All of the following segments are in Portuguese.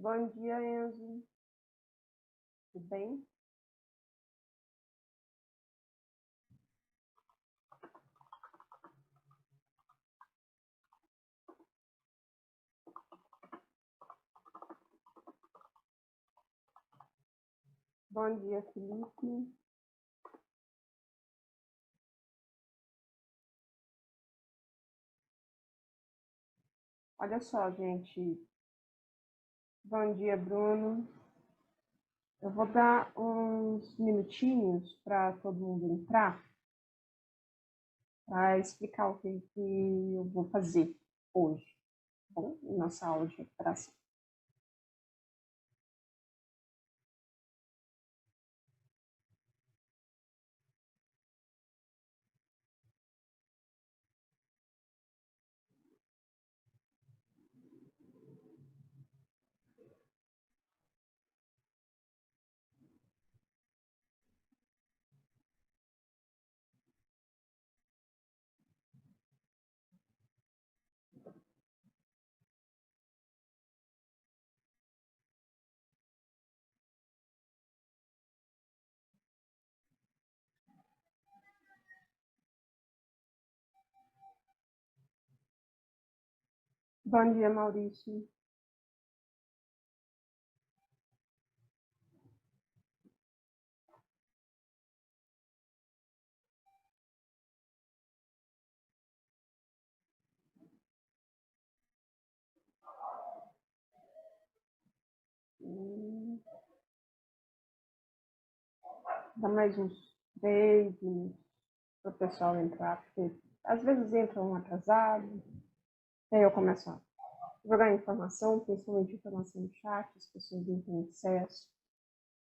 Bom dia, Enzo. Tudo bem? Bom dia, Felipe. Olha só, gente. Bom dia, Bruno. Eu vou dar uns minutinhos para todo mundo entrar para explicar o que eu vou fazer hoje, tá bom? Nossa aula de recuperação. Bom dia, Maurício. Dá mais uns 3 minutos para o pessoal entrar, porque às vezes entram atrasados, aí eu começo a jogar informação, principalmente informação no chat, as pessoas não têm acesso.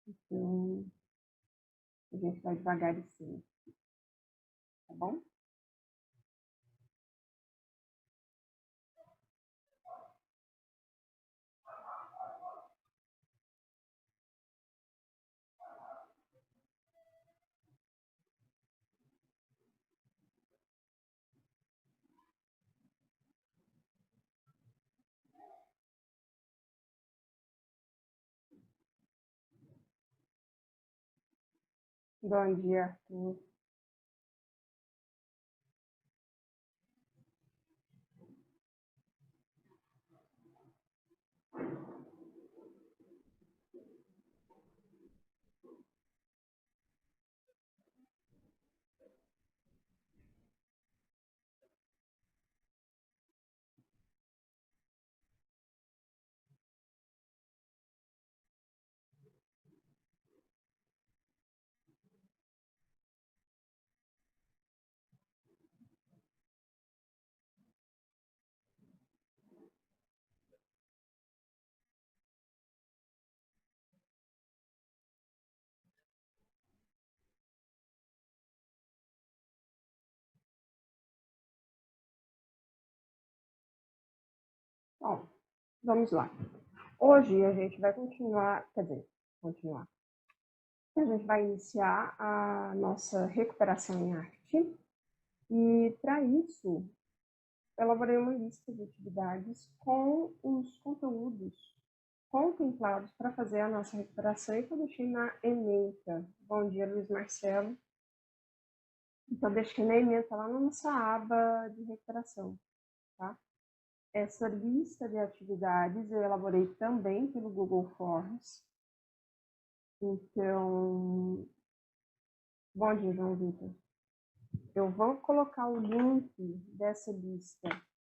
Então, a gente vai devagar e sim, tá bom? Bom dia, Arthur. Bom, vamos lá. Hoje a gente vai continuar. A gente vai iniciar a nossa recuperação em arte. E, para isso, elaborei uma lista de atividades com os conteúdos contemplados para fazer a nossa recuperação e que eu deixei na ementa. Bom dia, Luiz Marcelo. Então, deixei na ementa lá na nossa aba de recuperação, tá? Essa lista de atividades eu elaborei também pelo Google Forms. Então, bom dia, João Vitor. Eu vou colocar o link dessa lista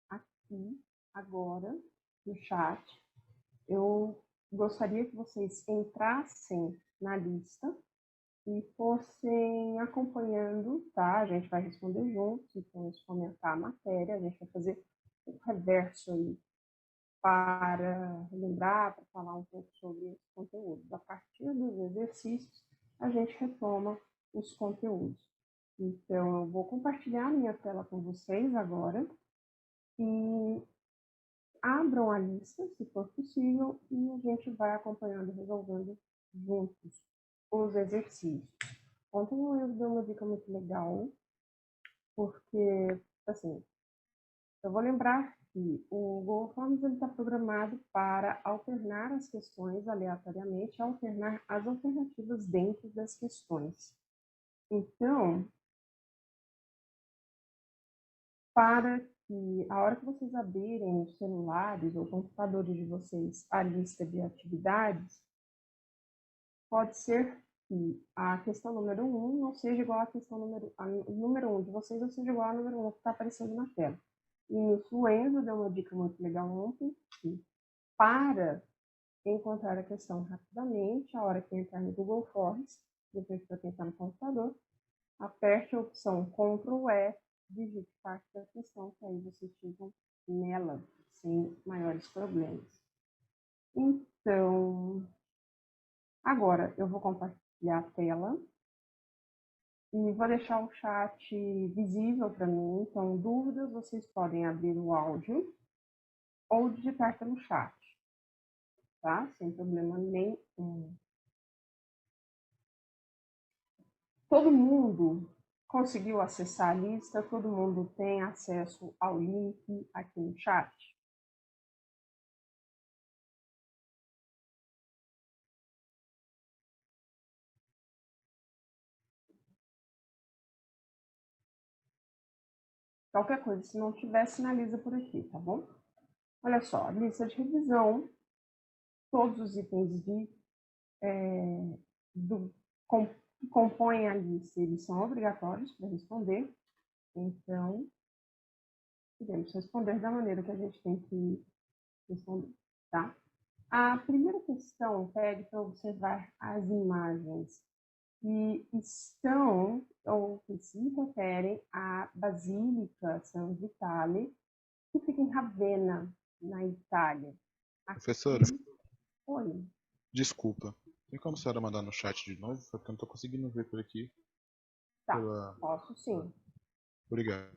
aqui, agora, no chat. Eu gostaria que vocês entrassem na lista e fossem acompanhando, tá? A gente vai responder juntos, então, se comentar a matéria, a gente vai fazer o reverso aí para relembrar, para falar um pouco sobre os conteúdos. A partir dos exercícios, a gente retoma os conteúdos. Então, eu vou compartilhar a minha tela com vocês agora e abram a lista, se for possível, e a gente vai acompanhando e resolvendo juntos os exercícios. Ontem eu dei uma dica muito legal, porque, assim, eu vou lembrar que o Google Forms está programado para alternar as questões aleatoriamente, alternar as alternativas dentro das questões. Então, para que a hora que vocês abrirem os celulares ou computadores de vocês a lista de atividades, pode ser que a questão número 1 não seja igual à questão número 1 de vocês, ou seja igual ao número 1 que está aparecendo na tela. E o Enzo deu uma dica muito legal ontem, que para encontrar a questão rapidamente, a hora que entrar no Google Forms, depois que tentar no computador, aperte a opção Ctrl F, digite parte da questão, que aí vocês ficam nela, sem maiores problemas. Então, agora eu vou compartilhar a tela e vou deixar o chat visível para mim. Então, dúvidas, vocês podem abrir o áudio ou digitar pelo chat, tá? Sem problema nenhum. Todo mundo conseguiu acessar a lista? Todo mundo tem acesso ao link aqui no chat? Qualquer coisa, se não tiver, sinaliza por aqui, tá bom? Olha só, lista de revisão, todos os itens que compõem a lista, eles são obrigatórios para responder. Então, podemos responder da maneira que a gente tem que responder, tá? A primeira questão pede para observar as imagens que estão ou que se referem à Basílica San Vitale, que fica em Ravenna, na Itália. Aqui... Professora? Oi. Desculpa. Tem como a senhora mandar no chat de novo? Porque eu não estou conseguindo ver por aqui. Tá, posso sim. Obrigado.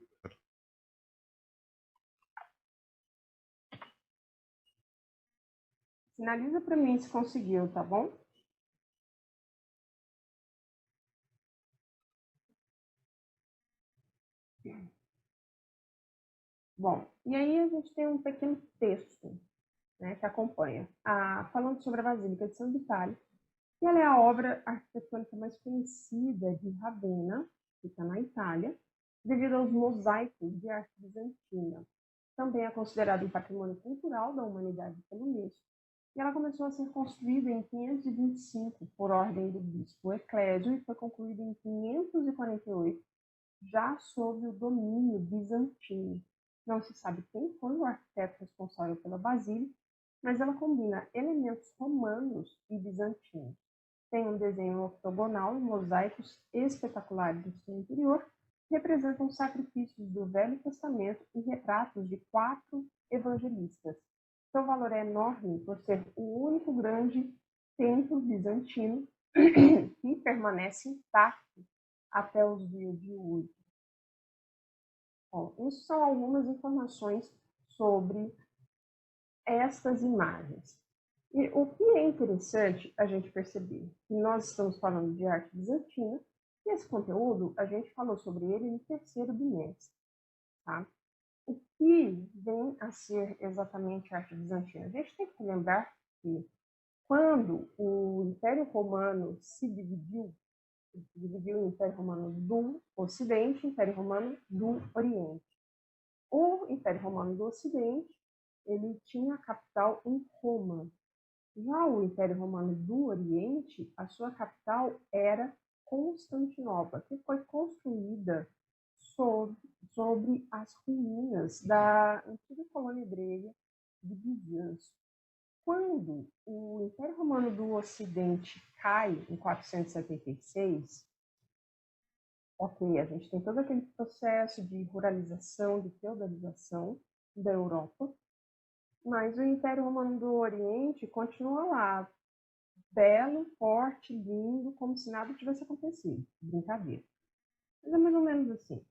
Sinaliza para mim se conseguiu, tá bom? Bom, e aí a gente tem um pequeno texto, né, que acompanha, falando sobre a Basílica de San Vitale, que ela é a obra arquitetônica mais conhecida de Ravenna, que fica na Itália, devido aos mosaicos de arte bizantina. Também é considerada um patrimônio cultural da humanidade pela Unesco, e ela começou a ser construída em 525 por ordem do bispo Eclésio e foi concluída em 548, já sob o domínio bizantino. Não se sabe quem foi o arquiteto responsável pela basílica, mas ela combina elementos romanos e bizantinos. Tem um desenho octogonal e mosaicos espetaculares no seu interior, que representam sacrifícios do Velho Testamento e retratos de 4 evangelistas. Seu valor é enorme por ser o único grande templo bizantino que permanece intacto até os dias de hoje. Bom, isso são algumas informações sobre estas imagens. E o que é interessante a gente perceber? Que nós estamos falando de arte bizantina, e esse conteúdo, a gente falou sobre ele no terceiro bimestre. Tá? O que vem a ser exatamente a arte bizantina? A gente tem que lembrar que quando o Império Romano se dividiu o Império Romano do Ocidente e o Império Romano do Oriente. O Império Romano do Ocidente, ele tinha a capital em Roma. Já o Império Romano do Oriente, a sua capital era Constantinopla, que foi construída sobre as ruínas da antiga colônia grega de Bizâncio. Quando o Império Romano do Ocidente cai em 476, ok, a gente tem todo aquele processo de ruralização, de feudalização da Europa, mas o Império Romano do Oriente continua lá, belo, forte, lindo, como se nada tivesse acontecido. Brincadeira. Mas é mais ou menos assim.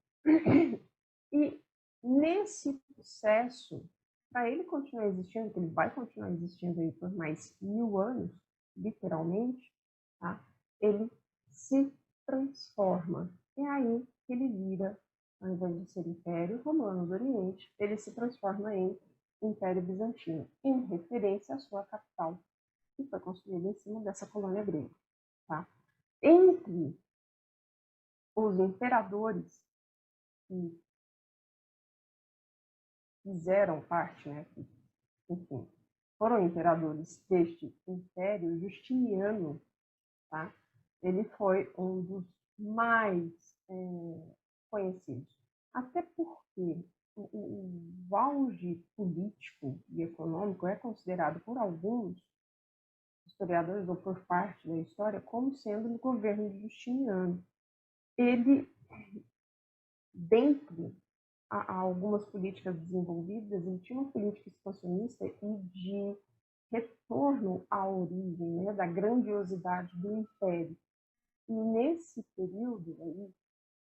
E nesse processo, para ele continuar existindo, que ele vai continuar existindo aí por mais 1000 anos, literalmente, tá? Ele se transforma. É aí que ele vira ao invés de ser Império Romano do Oriente, ele se transforma em Império Bizantino, em referência à sua capital, que foi construída em cima dessa colônia grega. Tá? Entre os imperadores que fizeram parte, né, que, enfim, foram imperadores deste império, Justiniano, tá? Ele foi um dos mais conhecidos. Até porque o auge político e econômico é considerado por alguns historiadores ou por parte da história como sendo o governo de Justiniano. Ele, dentre algumas políticas desenvolvidas, ele tinha uma política expansionista e de retorno à origem, né, da grandiosidade do império. E nesse período aí,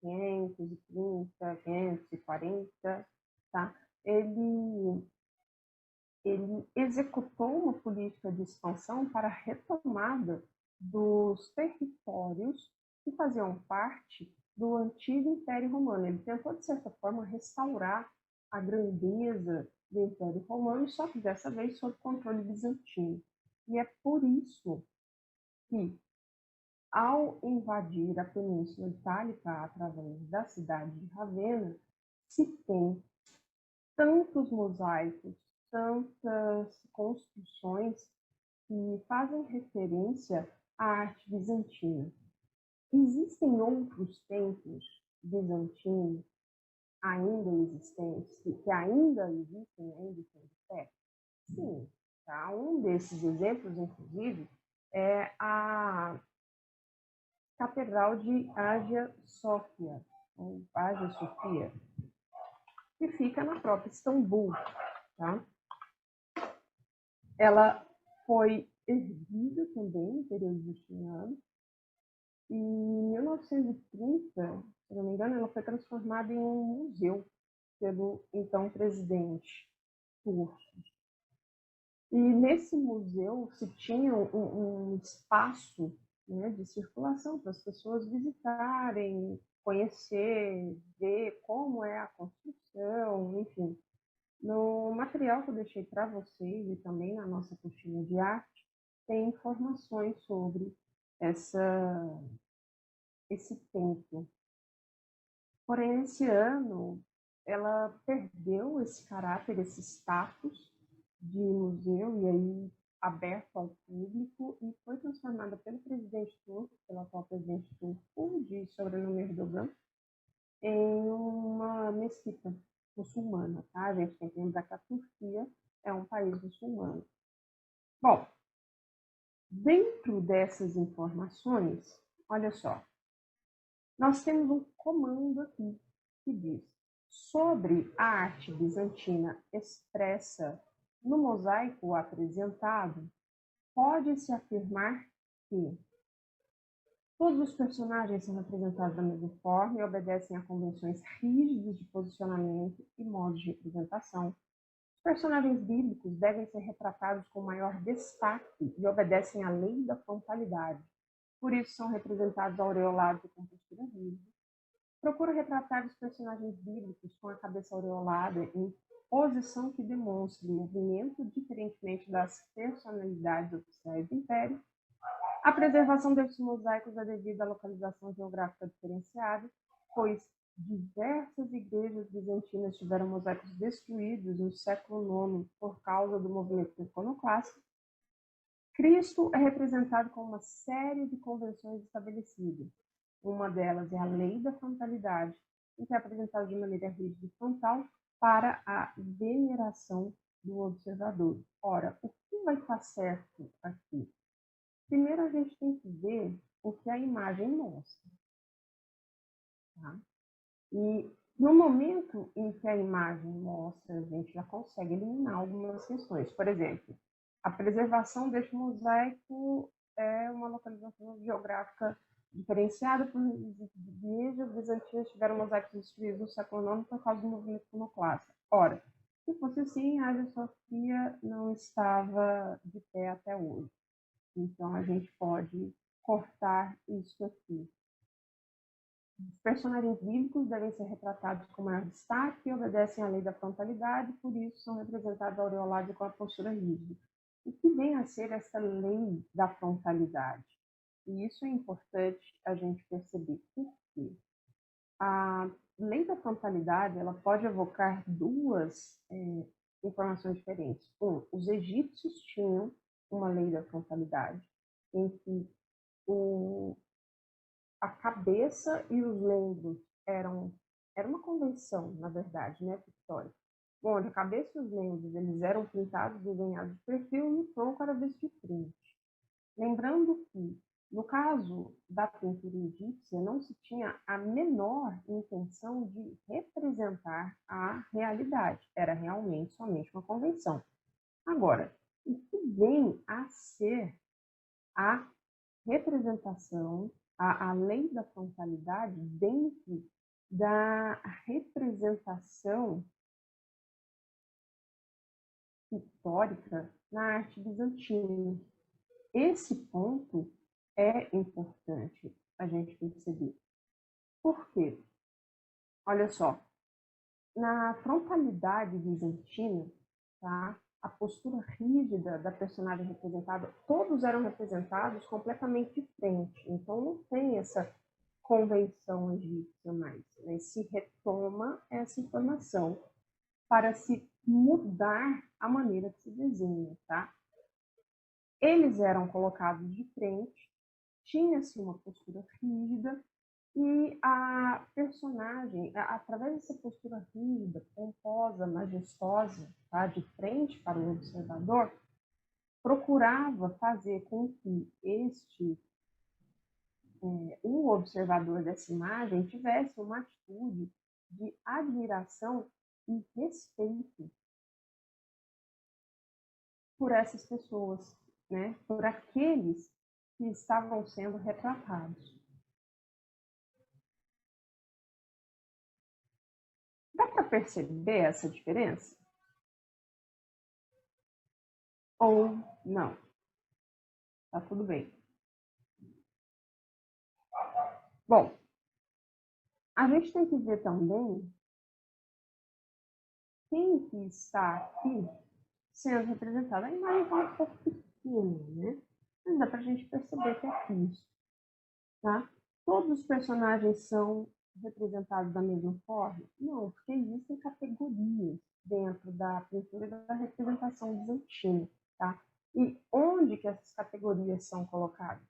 530, 540, tá? Ele executou uma política de expansão para a retomada dos territórios que faziam parte do antigo Império Romano. Ele tentou, de certa forma, restaurar a grandeza do Império Romano, só que dessa vez sob controle bizantino. E é por isso que, ao invadir a Península Itálica através da cidade de Ravenna, se tem tantos mosaicos, tantas construções que fazem referência à arte bizantina. Existem outros templos bizantinos ainda existentes, que ainda existem, ainda estão de pé? Sim. Tá? Um desses exemplos, inclusive, é a Catedral de Hagia Sophia, ou Hagia Sofia, que fica na própria Istambul. Tá? Ela foi erguida também no período justiniano, e em 1930, se não me engano, ela foi transformada em um museu pelo então presidente turco. E nesse museu se tinha um espaço, né, de circulação para as pessoas visitarem, conhecer, ver como é a construção, enfim. No material que eu deixei para vocês e também na nossa apostila de arte, tem informações sobre esse templo. Porém, esse ano, ela perdeu esse caráter, esse status de museu, e aí aberto ao público, e foi transformada pelo presidente turco, pelo atual presidente turco, de sobrenome Erdogan, em uma mesquita muçulmana, tá? A gente tem que lembrar que a Turquia é um país muçulmano. Bom, dentro dessas informações, olha só, nós temos um comando aqui que diz: sobre a arte bizantina expressa no mosaico apresentado, pode-se afirmar que todos os personagens são representados da mesma forma e obedecem a convenções rígidas de posicionamento e modos de representação. Os personagens bíblicos devem ser retratados com maior destaque e obedecem à lei da frontalidade. Por isso são representados aureolados e com postura rígida. Procura retratar os personagens bíblicos com a cabeça aureolada em posição que demonstre movimento diferentemente das personalidades oficiais do Império. A preservação desses mosaicos é devida à localização geográfica diferenciada, pois diversas igrejas bizantinas tiveram mosaicos destruídos no século IX por causa do movimento iconoclástico. Cristo é representado com uma série de convenções estabelecidas. Uma delas é a lei da frontalidade, que é apresentada de maneira rígida e frontal para a veneração do observador. Ora, o que vai estar certo aqui? Primeiro a gente tem que ver o que a imagem mostra. Tá? E no momento em que a imagem mostra, a gente já consegue eliminar algumas questões. Por exemplo, a preservação deste mosaico é uma localização geográfica diferenciada, por igrejas bizantinas tiveram mosaicos destruídos no século IX por causa do movimento iconoclasta. Ora, se fosse assim, a Hagia Sofia não estava de pé até hoje. Então, a gente pode cortar isso aqui. Os personagens bíblicos devem ser retratados com maior destaque e obedecem à lei da frontalidade, por isso são representados aureolados com a postura rígida. O que vem a ser essa lei da frontalidade? E isso é importante a gente perceber. Por quê? A lei da frontalidade ela pode evocar duas informações diferentes. Os egípcios tinham uma lei da frontalidade, em que a cabeça e os membros era uma convenção, na verdade, né, pictórica, onde a cabeça e os membros eles eram pintados, desenhados de perfil e o tronco era visto de frente. Lembrando que, no caso da pintura egípcia, não se tinha a menor intenção de representar a realidade, era realmente somente uma convenção. Agora, o que vem a ser a representação, a lei da frontalidade dentro da representação pictórica na arte bizantina? Esse ponto é importante a gente perceber. Por quê? Olha só, na frontalidade bizantina, tá? A postura rígida da personagem representada, todos eram representados completamente de frente. Então não tem essa convenção egípcia mais, né? Se retoma essa informação para se mudar a maneira que se desenha, tá? Eles eram colocados de frente, tinha-se uma postura rígida, e a personagem, através dessa postura rígida, pomposa, majestosa, tá, de frente para o observador, procurava fazer com que o observador dessa imagem tivesse uma atitude de admiração e respeito por essas pessoas, né, por aqueles que estavam sendo retratados. Dá para perceber essa diferença? Ou não? Tá tudo bem. Bom, a gente tem que ver também quem que está aqui sendo representado. A imagem está um pouco pequena, né? Mas dá para a gente perceber que é isso, tá? Todos os personagens são representados da mesma forma? Não, porque existem categorias dentro da pintura e da representação bizantina, tá? E onde que essas categorias são colocadas?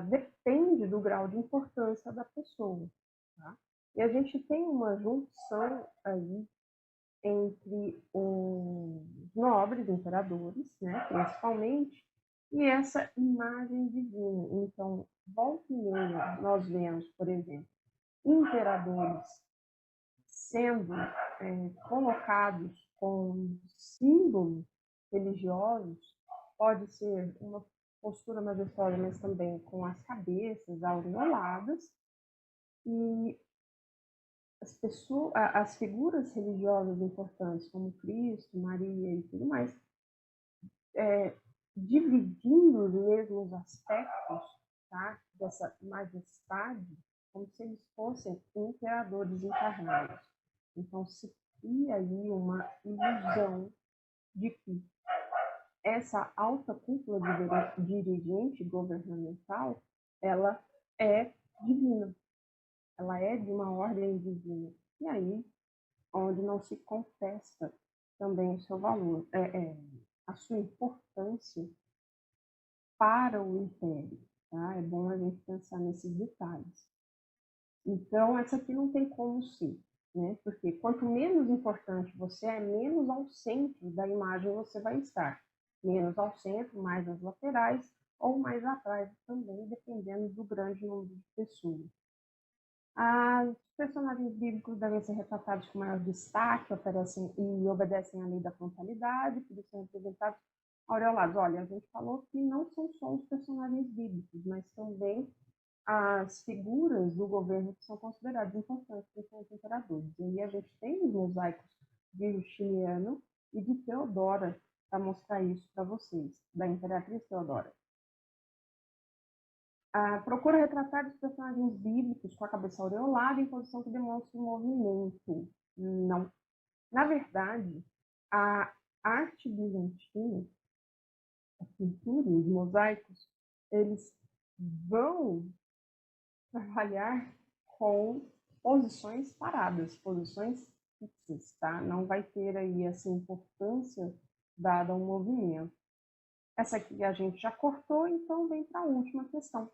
Depende do grau de importância da pessoa, tá? E a gente tem uma junção aí entre os nobres imperadores, né, principalmente, e essa imagem divina. Então, volta e meia, nós vemos, por exemplo, imperadores sendo colocados com símbolos religiosos, pode ser uma postura majestosa, mas também com as cabeças aureoladas, e as figuras religiosas importantes, como Cristo, Maria e tudo mais, dividindo os mesmos aspectos, tá, dessa majestade, como se eles fossem imperadores encarnados. Então, se cria aí uma ilusão de que essa alta cúpula dirigente governamental, ela é divina, ela é de uma ordem divina. E aí, onde não se contesta também o seu valor, a sua importância para o império. Tá? É bom a gente pensar nesses detalhes. Então, essa aqui não tem como ser, né? Porque quanto menos importante você é, menos ao centro da imagem você vai estar. Menos ao centro, mais nas laterais ou mais atrás também, dependendo do grande número de pessoas. Os personagens bíblicos devem ser retratados com maior destaque, e obedecem à lei da frontalidade, por isso são representados aureolados. Olha, a gente falou que não são só os personagens bíblicos, mas também as figuras do governo que são consideradas importantes para os imperadores. E aí a gente tem os mosaicos de Justiniano e de Teodora para mostrar isso para vocês, da Imperatriz Teodora. Procura retratar os personagens bíblicos com a cabeça aureolada em posição que demonstre movimento. Não. Na verdade, a arte bizantina, a pintura, os mosaicos, eles vão trabalhar com posições paradas, posições fixas, tá? Não vai ter aí essa importância dada ao movimento. Essa aqui a gente já cortou, então vem para a última questão,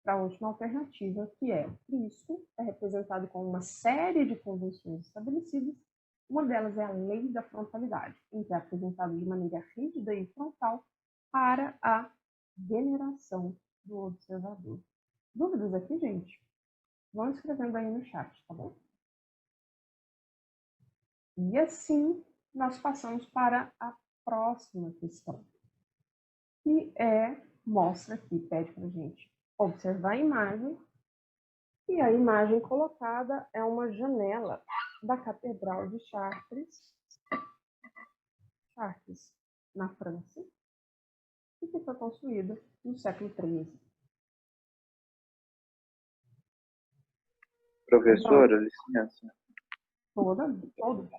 para a última alternativa, que é Cristo é representado com uma série de convenções estabelecidas. Uma delas é a lei da frontalidade, em que é apresentado de maneira rígida e frontal para a veneração do observador. Dúvidas aqui, gente? Vão escrevendo aí no chat, tá bom? E assim, nós passamos para a próxima questão, que mostra aqui, pede para a gente observar a imagem, e a imagem colocada é uma janela da Catedral de Chartres, na França, e que foi construída no século XIII. Professora, licença. Todo.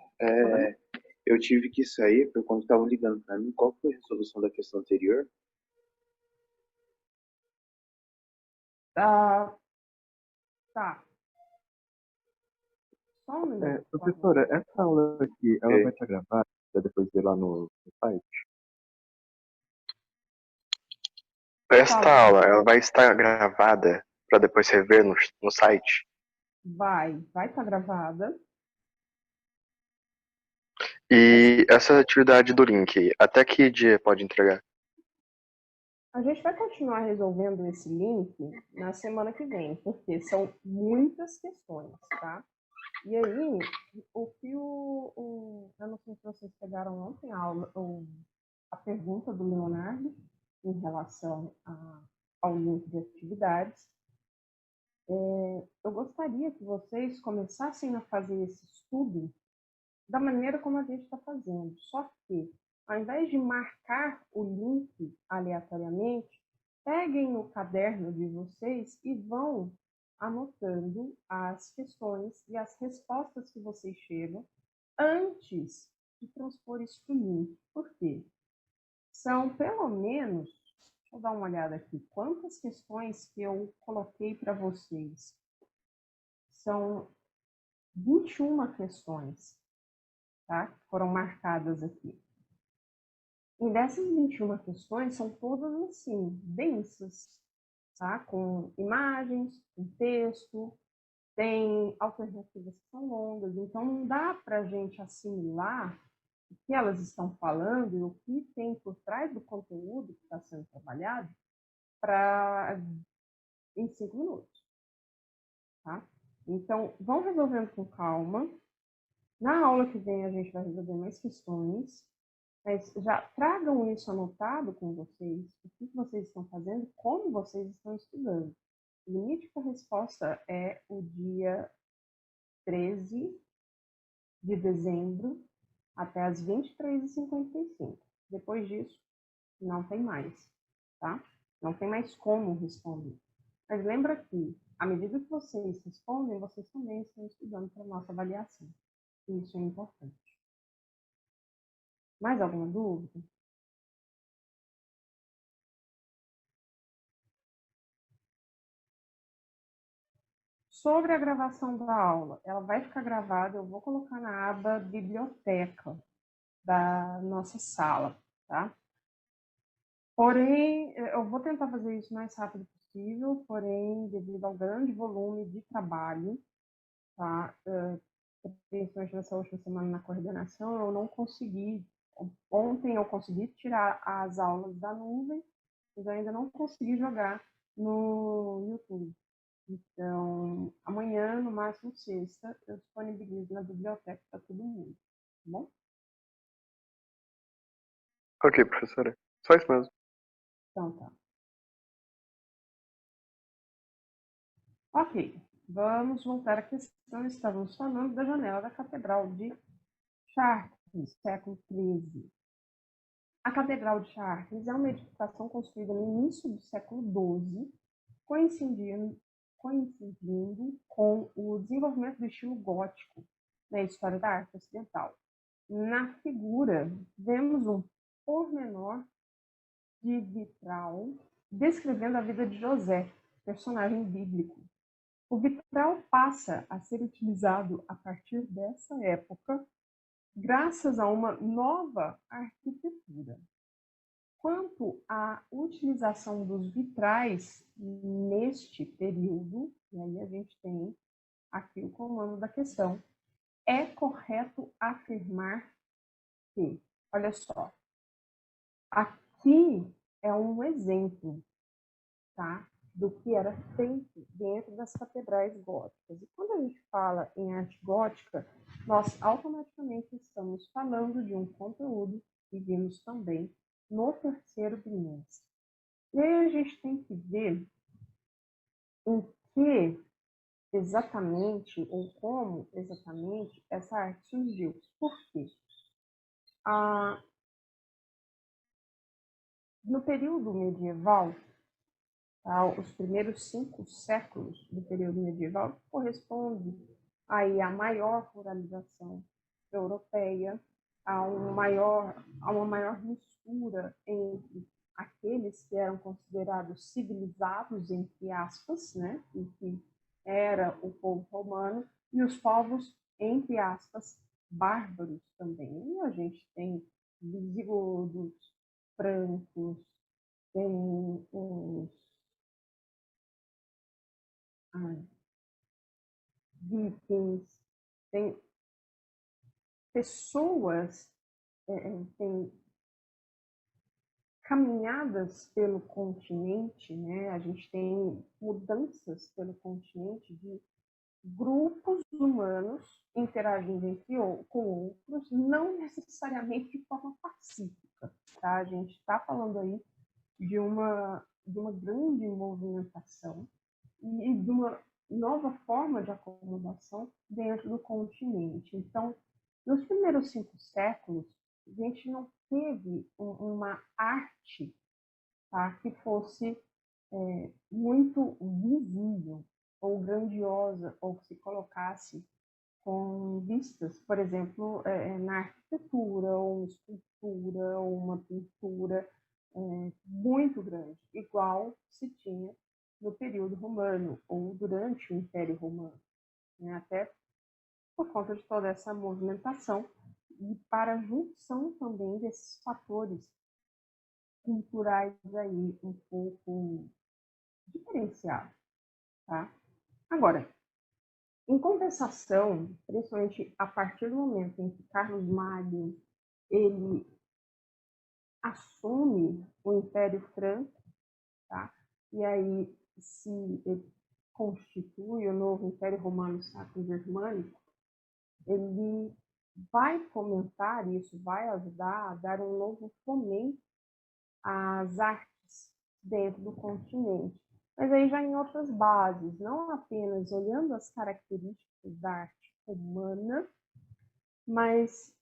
Eu tive que sair por quando estavam ligando para mim. Qual foi a resolução da questão anterior? Tá. Só um minuto. Professora, essa aula aqui, ela vai estar gravada para depois ver lá no site? Esta aula, ela vai estar gravada para depois rever no site? Vai estar gravada. E essa atividade do link, até que dia pode entregar? A gente vai continuar resolvendo esse link na semana que vem, porque são muitas questões, tá? E aí, o que eu não sei se vocês pegaram ontem a pergunta do Leonardo em relação ao link de atividades. Eu gostaria que vocês começassem a fazer esse estudo da maneira como a gente está fazendo. Só que, ao invés de marcar o link aleatoriamente, peguem o caderno de vocês e vão anotando as questões e as respostas que vocês chegam antes de transpor isso para o link. Por quê? São pelo menos, deixa eu dar uma olhada aqui, quantas questões que eu coloquei para vocês? São 21 questões, tá? Foram marcadas aqui. E dessas 21 questões, são todas assim, densas, tá? Com imagens, com texto, tem alternativas que são longas, então não dá para a gente assimilar o que elas estão falando e o que tem por trás do conteúdo que está sendo trabalhado em 5 minutos, tá? Então, vão resolvendo com calma. Na aula que vem, a gente vai resolver mais questões, mas já tragam isso anotado com vocês, o que vocês estão fazendo, como vocês estão estudando. O limite para a resposta é o dia 13 de dezembro até as 23h55. Depois disso, não tem mais, tá? Não tem mais como responder. Mas lembra que, à medida que vocês respondem, vocês também estão estudando para a nossa avaliação. Isso é importante. Mais alguma dúvida? Sobre a gravação da aula, ela vai ficar gravada, eu vou colocar na aba biblioteca da nossa sala, tá? Porém, eu vou tentar fazer isso o mais rápido possível, porém, devido ao grande volume de trabalho, tá? Principalmente nessa última semana na coordenação, eu não consegui. Ontem eu consegui tirar as aulas da nuvem, mas eu ainda não consegui jogar no YouTube. Então, amanhã, no máximo sexta, eu disponibilizo na biblioteca para todo mundo, tá bom? Ok, professora. Só isso mesmo. Então, tá. Ok, vamos voltar à questão. Estávamos falando da janela da Catedral de Chartres, século XIII. A Catedral de Chartres é uma edificação construída no início do século XII, coincidindo com o desenvolvimento do estilo gótico na história da arte ocidental. Na figura, vemos um pormenor de vitral descrevendo a vida de José, personagem bíblico. O vitral passa a ser utilizado a partir dessa época, graças a uma nova arquitetura. Quanto à utilização dos vitrais neste período, e aí a gente tem aqui o comando da questão, é correto afirmar que, olha só, aqui é um exemplo, tá, do que era feito dentro das catedrais góticas. E quando a gente fala em arte gótica, nós automaticamente estamos falando de um conteúdo que vimos também no terceiro bimestre. E aí a gente tem que ver em que exatamente, ou como exatamente, essa arte surgiu. Por quê? No período medieval, tá, os primeiros 5 séculos do período medieval corresponde aí à maior ruralização europeia, a uma maior mistura entre aqueles que eram considerados civilizados, entre aspas, né, e que era o povo romano, e os povos, entre aspas, bárbaros também. E a gente tem visigodos, francos, tem os vikings, tem pessoas, tem caminhadas pelo continente, né? A gente tem mudanças pelo continente de grupos humanos interagindo com outros, não necessariamente de forma pacífica, tá? A gente está falando aí de uma grande movimentação e de uma nova forma de acomodação dentro do continente. Então, nos primeiros 5 séculos, a gente não teve uma arte, tá, que fosse muito visível ou grandiosa, ou que se colocasse com vistas, por exemplo, na arquitetura, ou uma escultura, ou uma pintura muito grande, igual se tinha no período romano, ou durante o Império Romano, né? Até por conta de toda essa movimentação e para a junção também desses fatores culturais aí um pouco diferenciados, tá? Agora, em compensação, principalmente a partir do momento em que Carlos Magno ele assume o Império Franco, tá? E aí se constitui o novo Império Romano Sacro Germânico, ele vai fomentar isso, vai ajudar a dar um novo fomento às artes dentro do continente. Mas aí já em outras bases, não apenas olhando as características da arte romana, mas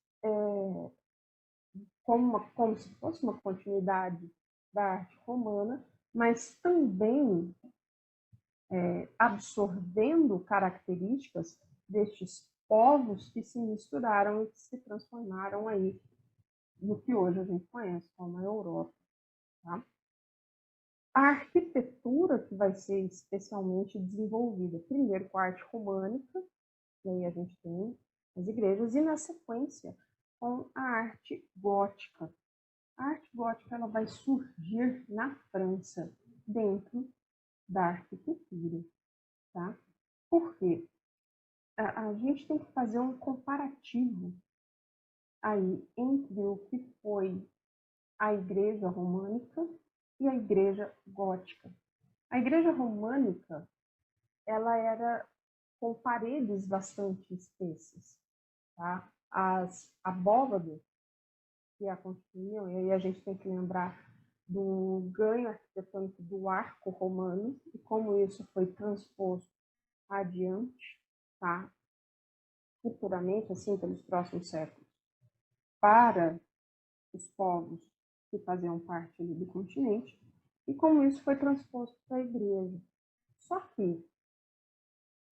como se fosse uma continuidade da arte romana, mas também absorvendo características destes povos que se misturaram e que se transformaram aí no que hoje a gente conhece como a Europa. Tá? A arquitetura que vai ser especialmente desenvolvida, primeiro com a arte românica, e aí a gente tem as igrejas, e na sequência com a arte gótica. A arte gótica ela vai surgir na França, dentro da arquitetura. Tá? Por quê? A gente tem que fazer um comparativo aí entre o que foi a igreja românica e a igreja gótica. A igreja românica, ela era com paredes bastante espessas, tá? As abóbadas que a constituíam, e aí a gente tem que lembrar do ganho arquitetônico do arco romano e como isso foi transposto adiante, tá? Futuramente, assim, pelos próximos séculos, para os povos que faziam parte ali do continente, e como isso foi transposto para a igreja. Só que,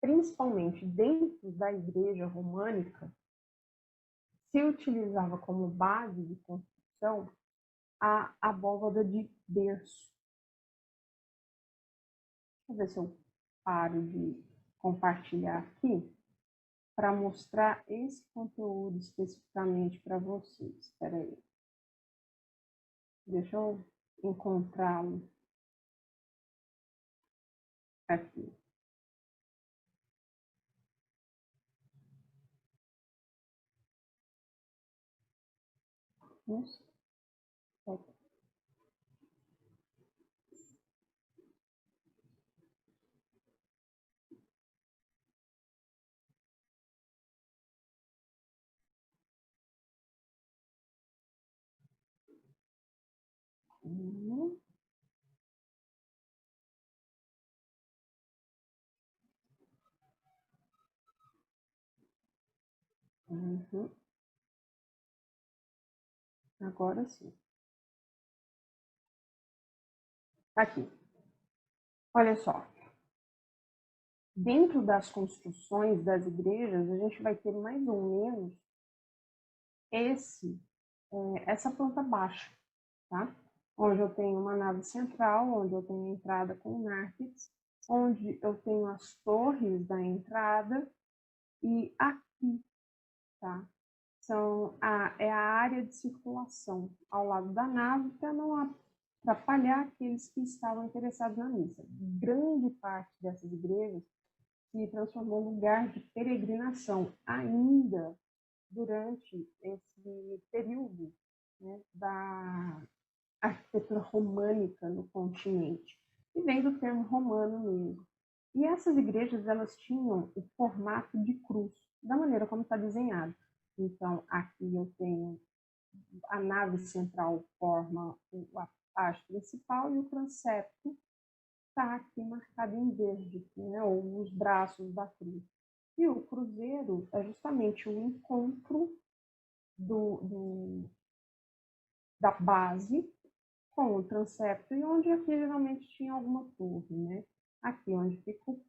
principalmente dentro da igreja românica, se utilizava como base de construção a abóbada de berço. Deixa eu ver se eu paro de compartilhar aqui para mostrar esse conteúdo especificamente para vocês. Espera aí. Deixa eu encontrá-lo aqui. Nossa. Uhum. Uhum. Agora sim. Aqui. Olha só. Dentro das construções das igrejas, a gente vai ter mais ou menos essa planta baixa, tá? Onde eu tenho uma nave central, onde eu tenho a entrada com nápites, onde eu tenho as torres da entrada e aqui, tá? É a área de circulação ao lado da nave para não atrapalhar aqueles que estavam interessados na missa. Grande parte dessas igrejas se transformou em lugar de peregrinação ainda durante esse período, né, da arquitetura românica no continente, e vem do termo romano mesmo. E essas igrejas, elas tinham o formato de cruz, da maneira como está desenhado. Então, aqui eu tenho a nave central forma a haste principal e o transepto está aqui marcado em verde, né, ou os braços da cruz. E o cruzeiro é justamente o encontro da base com o transepto e onde aqui geralmente tinha alguma torre, né? Aqui onde fica o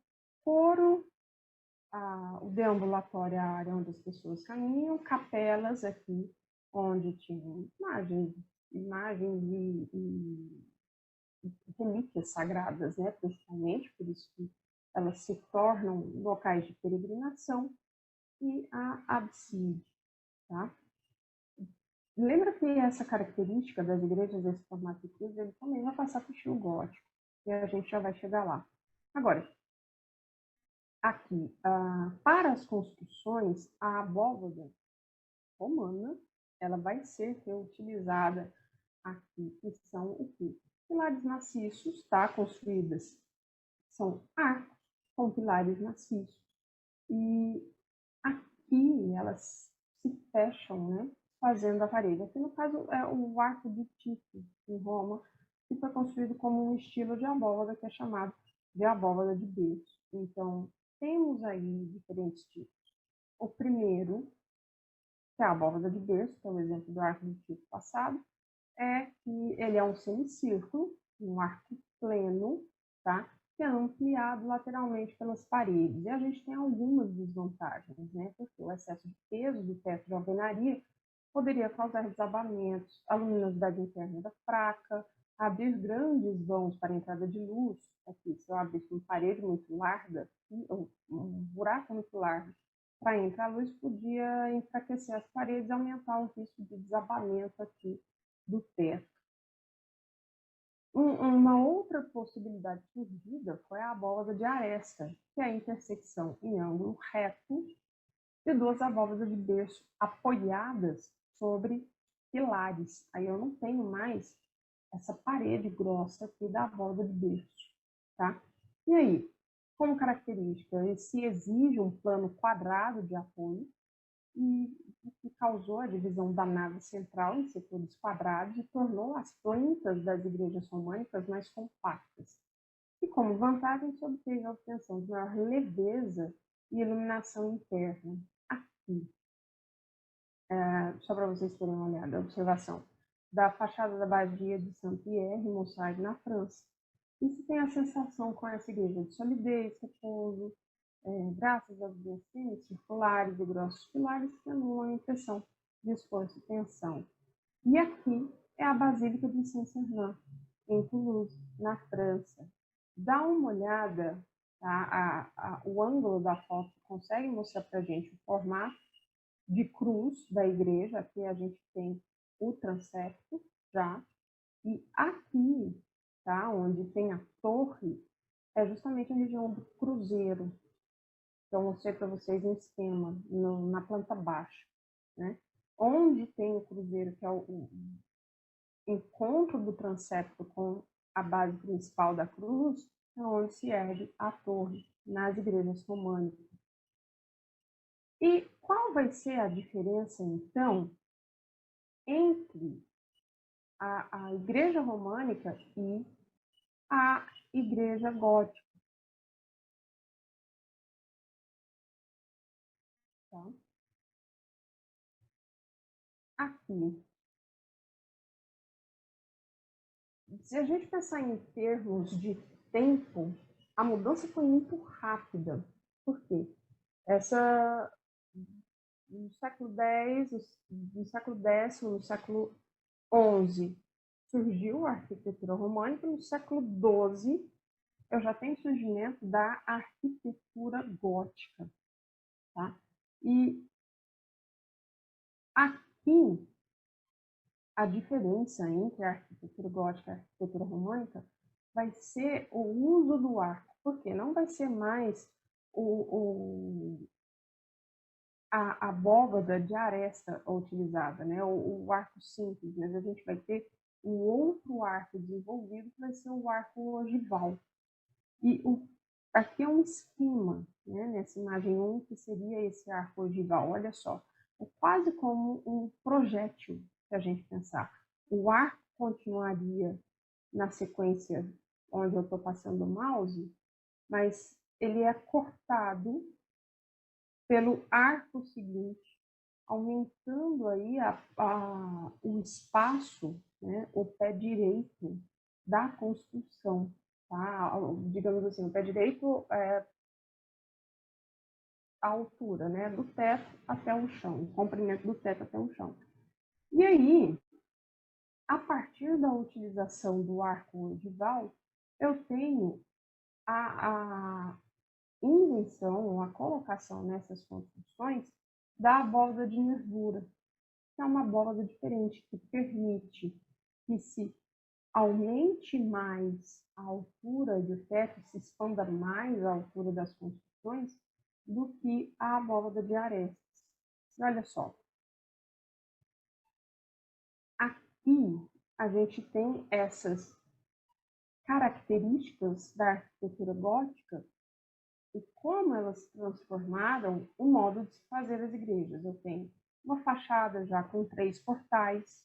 coro, o deambulatório, a área onde as pessoas caminham, capelas aqui onde tinham imagens e relíquias sagradas, né? Principalmente, por isso que elas se tornam locais de peregrinação, e a abside, tá? Lembra que essa característica das igrejas desse formato de cruz, ele também vai passar para o estilo gótico, e a gente já vai chegar lá. Agora, aqui, para as construções, a abóbada romana, ela vai ser reutilizada aqui, que são o quê? Pilares maciços, tá? Construídas, são arcos com pilares maciços. E aqui elas se fecham, né? Fazendo a parede. Aqui, no caso, é o arco de Tito, em Roma, que foi construído como um estilo de abóbada que é chamado de abóbada de berço. Então, temos aí diferentes tipos. O primeiro, que é a abóbada de berço, que é o exemplo do arco de Tito passado, é que ele é um semicírculo, um arco pleno, tá? Que é ampliado lateralmente pelas paredes. E a gente tem algumas desvantagens, né? Porque o excesso de peso do teto de alvenaria poderia causar desabamentos, a luminosidade interna da fraca, abrir grandes vãos para a entrada de luz. Aqui, se eu abrisse uma parede muito larga, um buraco muito largo para entrar a luz, podia enfraquecer as paredes e aumentar o risco de desabamento aqui do teto. Uma outra possibilidade surgida foi a abóbada de aresta, que é a intersecção em ângulo reto de duas abóbadas de berço apoiadas sobre pilares. Aí eu não tenho mais essa parede grossa aqui da abóbada de berço, tá? E aí, como característica, se exige um plano quadrado de apoio, e o que causou a divisão da nave central em setores quadrados e tornou as plantas das igrejas românicas mais compactas. E como vantagem, se obteve a obtenção de maior leveza e iluminação interna. Aqui, só para vocês terem uma olhada, a observação da fachada da Badia de Saint-Pierre, em Montsagne, na França. E se tem a sensação com essa igreja de solidez, repouso, braços adolescentes, circulares e grossos pilares que anulam a impressão de esforço e tensão. E aqui é a Basílica de Saint-Sernin, em Toulouse, na França. Dá uma olhada, tá? O ângulo da foto consegue mostrar para a gente o formato de cruz da igreja. Aqui a gente tem o transepto já. E aqui, tá, onde tem a torre, é justamente a região do cruzeiro. Que eu mostrei para vocês em esquema, na planta baixa. Né? Onde tem o cruzeiro, que é o encontro do transepto com a base principal da cruz, é onde se ergue a torre nas igrejas românicas. E qual vai ser a diferença, então, entre a igreja românica e a igreja gótica? Tá? Aqui, se a gente pensar em termos de tempo, a mudança foi muito rápida. Por quê? No século X, no século X, no século XI, surgiu a arquitetura românica. No século XII, eu já tenho surgimento da arquitetura gótica. Tá? E aqui, a diferença entre a arquitetura gótica e a arquitetura românica vai ser o uso do arco, porque não vai ser mais a abóbada de aresta utilizada, né? O arco simples, mas a gente vai ter um outro arco desenvolvido que vai ser o arco ogival. E aqui é um esquema, né? Nessa imagem 1, que seria esse arco ogival. Olha só, é quase como um projétil, se a gente pensar. O arco continuaria na sequência onde eu estou passando o mouse, mas ele é cortado pelo arco seguinte, aumentando aí o espaço, né, o pé direito da construção. Tá? Digamos assim, o pé direito é a altura, né, do teto até o chão, o comprimento do teto até o chão. E aí, a partir da utilização do arco ogival, eu tenho a invenção, a colocação nessas construções da abóbada de nervura, que é uma abóbada diferente, que permite que se aumente mais a altura do teto, se expanda mais a altura das construções, do que a abóbada de arestas. E olha só, aqui a gente tem essas características da arquitetura gótica e como elas transformaram o modo de se fazer as igrejas. Eu tenho uma fachada já com 3 portais,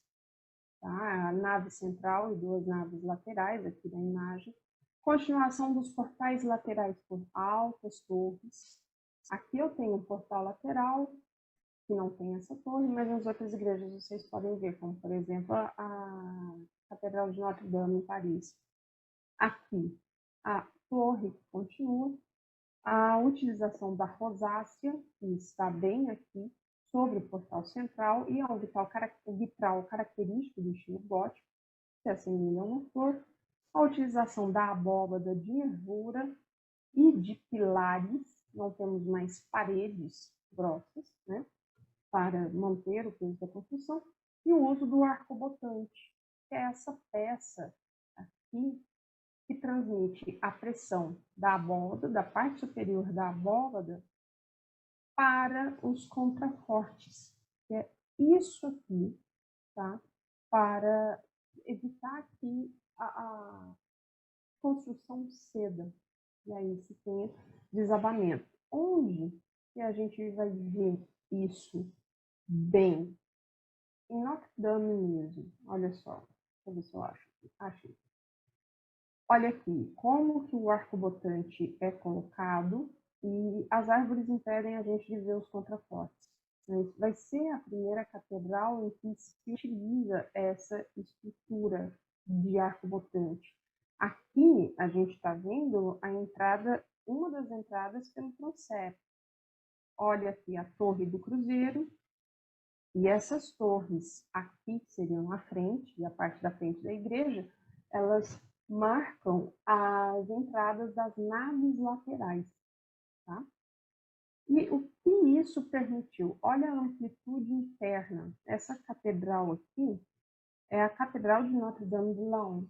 tá? A nave central e 2 naves laterais aqui da imagem. Continuação dos portais laterais por altas torres. Aqui eu tenho um portal lateral, que não tem essa torre, mas nas outras igrejas vocês podem ver, como por exemplo a Catedral de Notre Dame em Paris. Aqui a torre continua, a utilização da rosácea, que está bem aqui, sobre o portal central, e ao vitral característico do estilo gótico, que assemelha a uma flor, a utilização da abóbada de nervura e de pilares, não temos mais paredes grossas, né, para manter o peso da construção, e o uso do arcobotante, que é essa peça aqui, que transmite a pressão da abóbada, da parte superior da abóbada, para os contrafortes, que é isso aqui, tá? Para evitar que a construção ceda, e aí se tenha desabamento. Onde que a gente vai ver isso bem? Em Notre Dame mesmo, olha só, deixa eu ver se eu acho. Achei. Olha aqui, como que o arcobotante é colocado e as árvores impedem a gente de ver os contrafortes. Vai ser a primeira catedral em que se utiliza essa estrutura de arcobotante. Aqui a gente está vendo a entrada, uma das entradas pelo transepto. Olha aqui a torre do cruzeiro, e essas torres aqui, que seriam a frente, e a parte da frente da igreja, elas marcam as entradas das naves laterais. Tá? E o que isso permitiu? Olha a amplitude interna. Essa catedral aqui é a Catedral de Notre-Dame de Laon.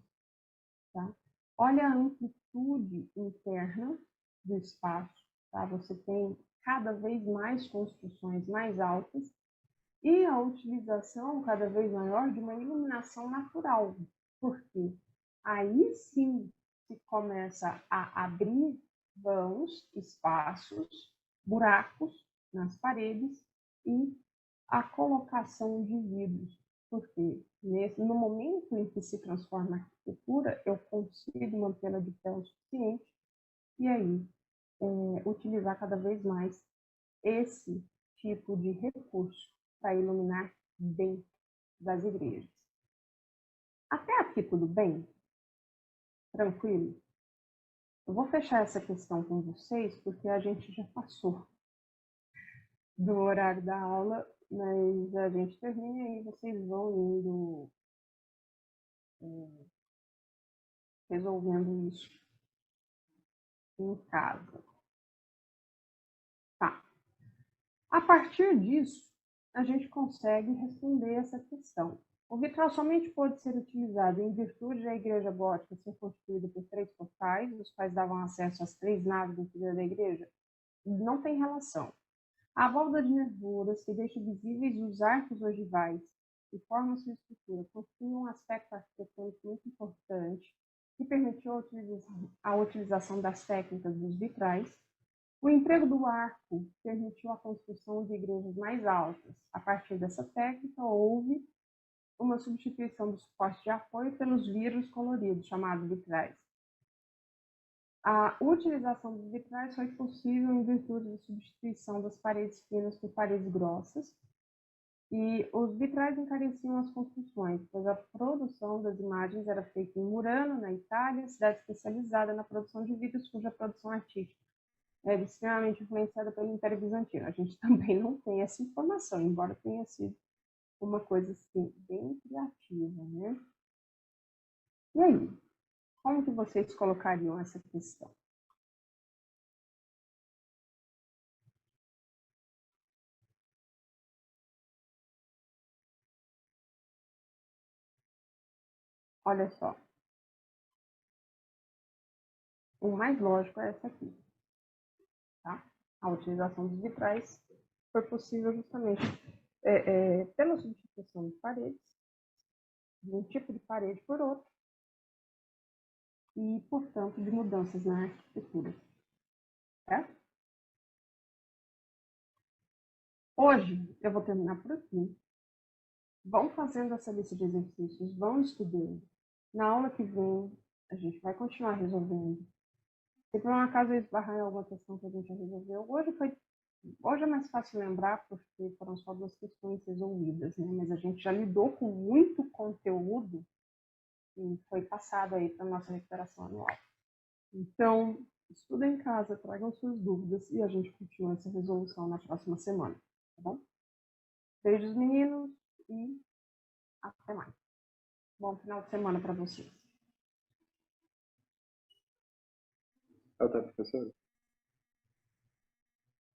Tá? Olha a amplitude interna do espaço. Tá? Você tem cada vez mais construções mais altas e a utilização cada vez maior de uma iluminação natural. Por quê? Aí sim se começa a abrir vãos, espaços, buracos nas paredes e a colocação de vidros. Porque no momento em que se transforma a arquitetura, eu consigo mantê-la de pé o suficiente e aí utilizar cada vez mais esse tipo de recurso para iluminar dentro das igrejas. Até aqui tudo bem? Tranquilo? Eu vou fechar essa questão com vocês porque a gente já passou do horário da aula, mas a gente termina e aí vocês vão indo resolvendo isso em casa. Tá. A partir disso, a gente consegue responder essa questão. O vitral somente pode ser utilizado em virtude da igreja gótica ser constituída por 3 portais, os quais davam acesso às 3 naves do interior da igreja? Não tem relação. A volta de nervuras, que deixa visíveis os arcos ogivais e formam sua estrutura, constitui um aspecto arquitetônico muito importante que permitiu a utilização das técnicas dos vitrais. O emprego do arco permitiu a construção de igrejas mais altas. A partir dessa técnica, houve uma substituição do suporte de apoio pelos vidros coloridos, chamados vitrais. A utilização dos vitrais foi possível em virtude da substituição das paredes finas por paredes grossas, e os vitrais encareciam as construções, pois a produção das imagens era feita em Murano, na Itália, cidade especializada na produção de vidros, cuja produção artística era extremamente influenciada pelo Império Bizantino. A gente também não tem essa informação, embora tenha sido uma coisa assim, bem criativa, né? E aí, como que vocês colocariam essa questão? Olha só. O mais lógico é essa aqui. Tá? A utilização dos vitrais foi possível justamente pela substituição de paredes, de um tipo de parede por outro, e, portanto, de mudanças na arquitetura. Certo? Hoje, eu vou terminar por aqui. Vão fazendo essa lista de exercícios, vão estudando. Na aula que vem, a gente vai continuar resolvendo. Se por um acaso eu esbarrar em alguma questão que a gente já resolveu, hoje é mais fácil lembrar, porque foram só 2 questões resolvidas, né? Mas a gente já lidou com muito conteúdo e foi passado aí para a nossa recuperação anual. Então, estudem em casa, tragam suas dúvidas e a gente continua essa resolução na próxima semana, tá bom? Beijos, meninos, e até mais. Bom final de semana para vocês. Até, professor.